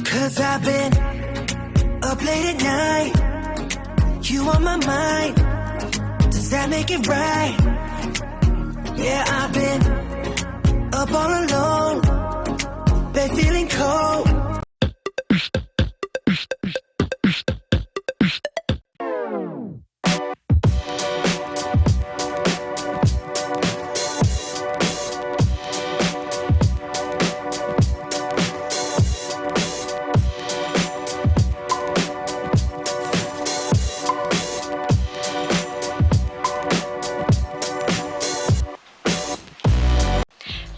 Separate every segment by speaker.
Speaker 1: 'Cause I've been up late at night, you on my mind, does that make it right? Yeah, I've been up all alone, been feeling cold.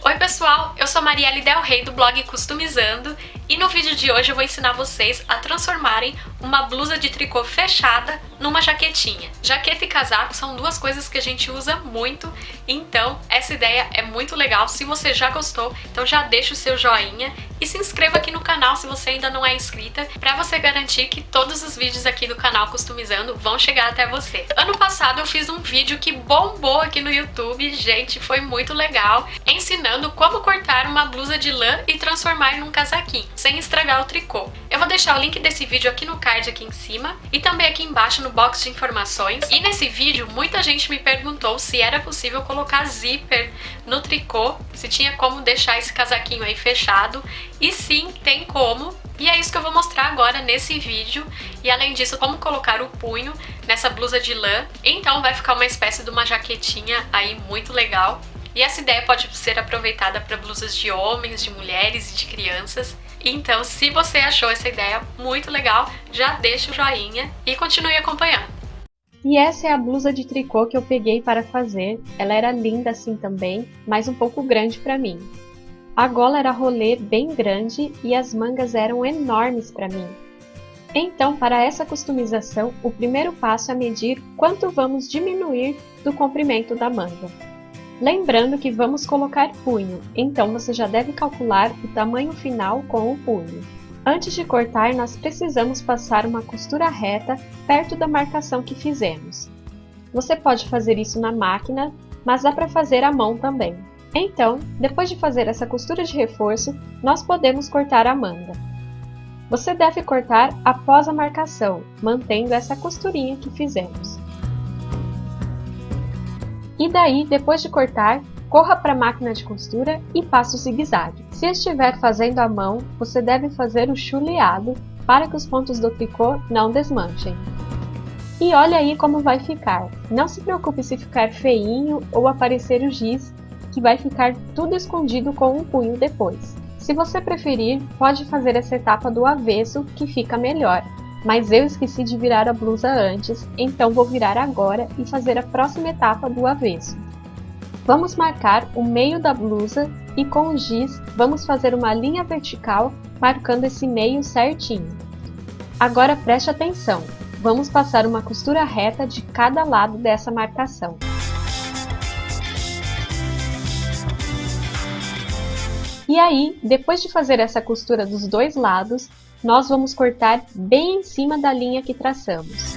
Speaker 2: Oi pessoal, eu sou Marielle Del Rey do blog Customizando e no vídeo de hoje eu vou ensinar vocês a transformarem uma blusa de tricô fechada numa jaquetinha. Jaqueta e casaco são duas coisas que a gente usa muito, então essa ideia é muito legal. Se você já gostou, então já deixa o seu joinha e se inscreva aqui no canal se você ainda não é inscrita, para você garantir que todos os vídeos aqui do canal Customizando vão chegar até você. Ano passado eu fiz um vídeo que bombou aqui no YouTube, gente, foi muito legal, ensinando como cortar uma blusa de lã e transformar num casaquinho, sem estragar o tricô. Eu vou deixar o link desse vídeo aqui no card aqui em cima e também aqui embaixo no box de informações. E nesse vídeo muita gente me perguntou se era possível colocar zíper no tricô, se tinha como deixar esse casaquinho aí fechado, e sim, tem como. E é isso que eu vou mostrar agora nesse vídeo, e além disso, como colocar o punho nessa blusa de lã. Então vai ficar uma espécie de uma jaquetinha aí muito legal. E essa ideia pode ser aproveitada para blusas de homens, de mulheres e de crianças. Então, se você achou essa ideia muito legal, já deixa o joinha e continue acompanhando.
Speaker 3: E essa é a blusa de tricô que eu peguei para fazer. Ela era linda assim também, mas um pouco grande para mim. A gola era rolê bem grande e as mangas eram enormes para mim. Então, para essa customização, o primeiro passo é medir quanto vamos diminuir do comprimento da manga. Lembrando que vamos colocar punho, então você já deve calcular o tamanho final com o punho. Antes de cortar, nós precisamos passar uma costura reta perto da marcação que fizemos. Você pode fazer isso na máquina, mas dá para fazer à mão também. Então, depois de fazer essa costura de reforço, nós podemos cortar a manga. Você deve cortar após a marcação, mantendo essa costurinha que fizemos. E daí, depois de cortar, corra para a máquina de costura e passe o zigue-zague. Se estiver fazendo à mão, você deve fazer o chuleado para que os pontos do tricô não desmanchem. E olha aí como vai ficar. Não se preocupe se ficar feinho ou aparecer o giz, que vai ficar tudo escondido com um punho depois. Se você preferir, pode fazer essa etapa do avesso, que fica melhor. Mas eu esqueci de virar a blusa antes, então vou virar agora e fazer a próxima etapa do avesso. Vamos marcar o meio da blusa e com o giz vamos fazer uma linha vertical marcando esse meio certinho. Agora preste atenção, vamos passar uma costura reta de cada lado dessa marcação. E aí, depois de fazer essa costura dos dois lados, nós vamos cortar bem em cima da linha que traçamos.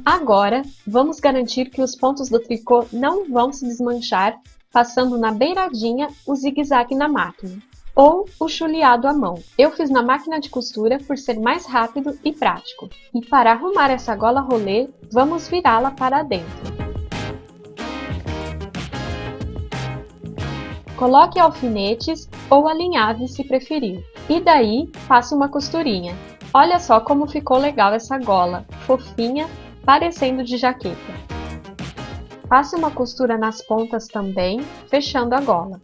Speaker 3: Agora, vamos garantir que os pontos do tricô não vão se desmanchar, passando na beiradinha o zigue-zague na máquina, ou o chuleado à mão. Eu fiz na máquina de costura por ser mais rápido e prático. E para arrumar essa gola rolê, vamos virá-la para dentro. Coloque alfinetes ou alinhaves se preferir. E daí, faça uma costurinha. Olha só como ficou legal essa gola, fofinha, parecendo de jaqueta. Passe uma costura nas pontas também, fechando a gola.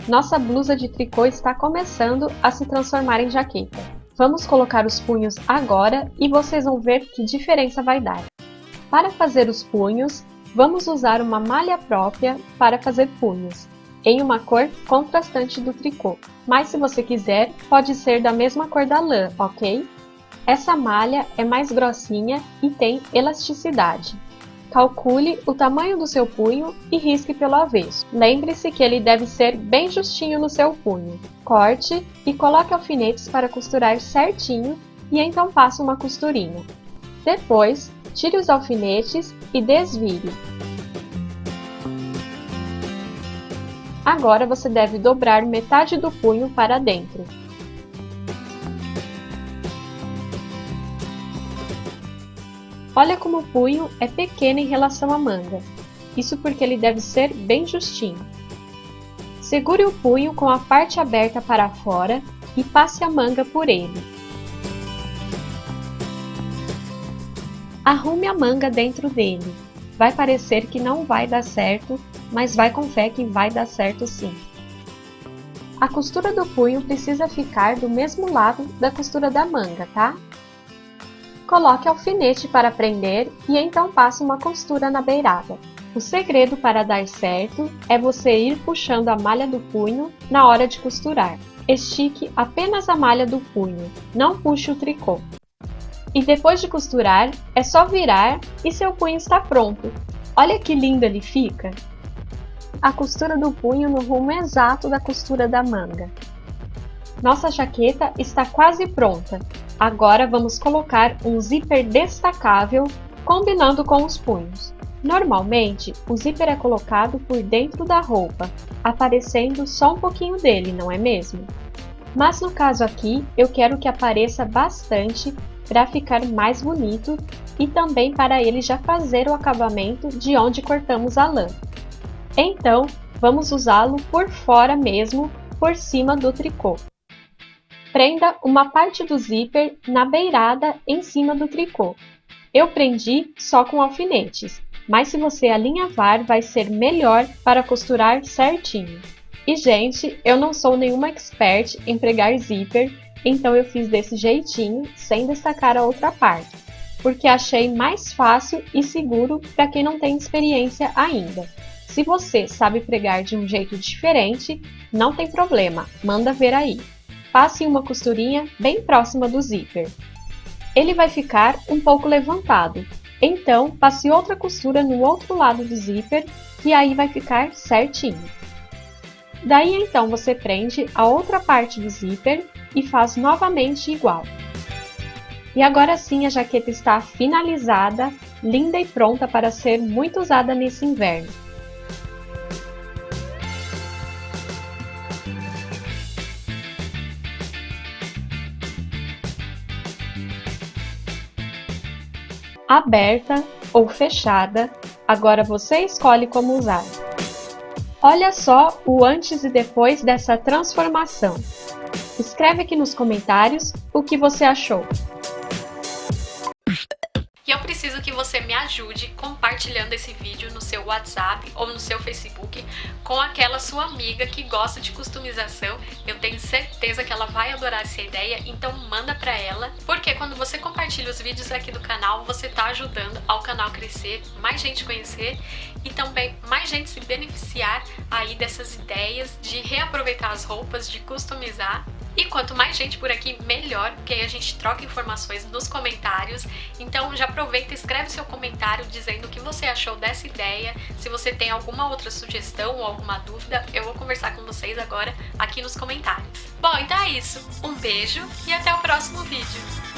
Speaker 3: Nossa blusa de tricô está começando a se transformar em jaqueta. Vamos colocar os punhos agora e vocês vão ver que diferença vai dar. Para fazer os punhos, vamos usar uma malha própria para fazer punhos, em uma cor contrastante do tricô. Mas se você quiser, pode ser da mesma cor da lã, ok? Essa malha é mais grossinha e tem elasticidade. Calcule o tamanho do seu punho e risque pelo avesso. Lembre-se que ele deve ser bem justinho no seu punho. Corte e coloque alfinetes para costurar certinho e então passe uma costurinha. Depois, Tire os alfinetes e desvire. Agora você deve dobrar metade do punho para dentro. Olha como o punho é pequeno em relação à manga. Isso porque ele deve ser bem justinho. Segure o punho com a parte aberta para fora e passe a manga por ele. Arrume a manga dentro dele. Vai parecer que não vai dar certo, mas vai com fé que vai dar certo sim. A costura do punho precisa ficar do mesmo lado da costura da manga, tá? Coloque alfinete para prender e então passe uma costura na beirada. O segredo para dar certo é você ir puxando a malha do punho na hora de costurar. Estique apenas a malha do punho, não puxe o tricô. E depois de costurar, é só virar e seu punho está pronto. Olha que lindo ele fica! A costura do punho no rumo exato da costura da manga. Nossa jaqueta está quase pronta. Agora vamos colocar um zíper destacável combinando com os punhos. Normalmente, o zíper é colocado por dentro da roupa, aparecendo só um pouquinho dele, não é mesmo? Mas no caso aqui, eu quero que apareça bastante para ficar mais bonito e também para ele já fazer o acabamento de onde cortamos a lã. Então, vamos usá-lo por fora mesmo, por cima do tricô. Prenda uma parte do zíper na beirada em cima do tricô. Eu prendi só com alfinetes, mas se você alinhavar vai ser melhor para costurar certinho. E gente, eu não sou nenhuma expert em pregar zíper, então eu fiz desse jeitinho, sem destacar a outra parte, porque achei mais fácil e seguro para quem não tem experiência ainda. Se você sabe pregar de um jeito diferente, não tem problema, manda ver aí. Passe uma costurinha bem próxima do zíper. Ele vai ficar um pouco levantado, então passe outra costura no outro lado do zíper e aí vai ficar certinho. Daí então você prende a outra parte do zíper e faz novamente igual. E agora sim a jaqueta está finalizada, linda e pronta para ser muito usada nesse inverno. Aberta ou fechada, agora você escolhe como usar. Olha só o antes e depois dessa transformação. Escreve aqui nos comentários o que você achou.
Speaker 2: E eu preciso que você me ajude compartilhando esse vídeo no seu WhatsApp ou no seu Facebook com aquela sua amiga que gosta de customização. Eu tenho certeza que ela vai adorar essa ideia, então manda pra ela, porque quando você compartilha os vídeos aqui do canal, você tá ajudando ao canal crescer, mais gente conhecer e também mais gente se beneficiar aí dessas ideias de reaproveitar as roupas, de customizar. E quanto mais gente por aqui, melhor, porque aí a gente troca informações nos comentários. Então já aproveita e escreve seu comentário dizendo o que você achou dessa ideia. Se você tem alguma outra sugestão ou alguma dúvida, eu vou conversar com vocês agora aqui nos comentários. Bom, então é isso. Um beijo e até o próximo vídeo.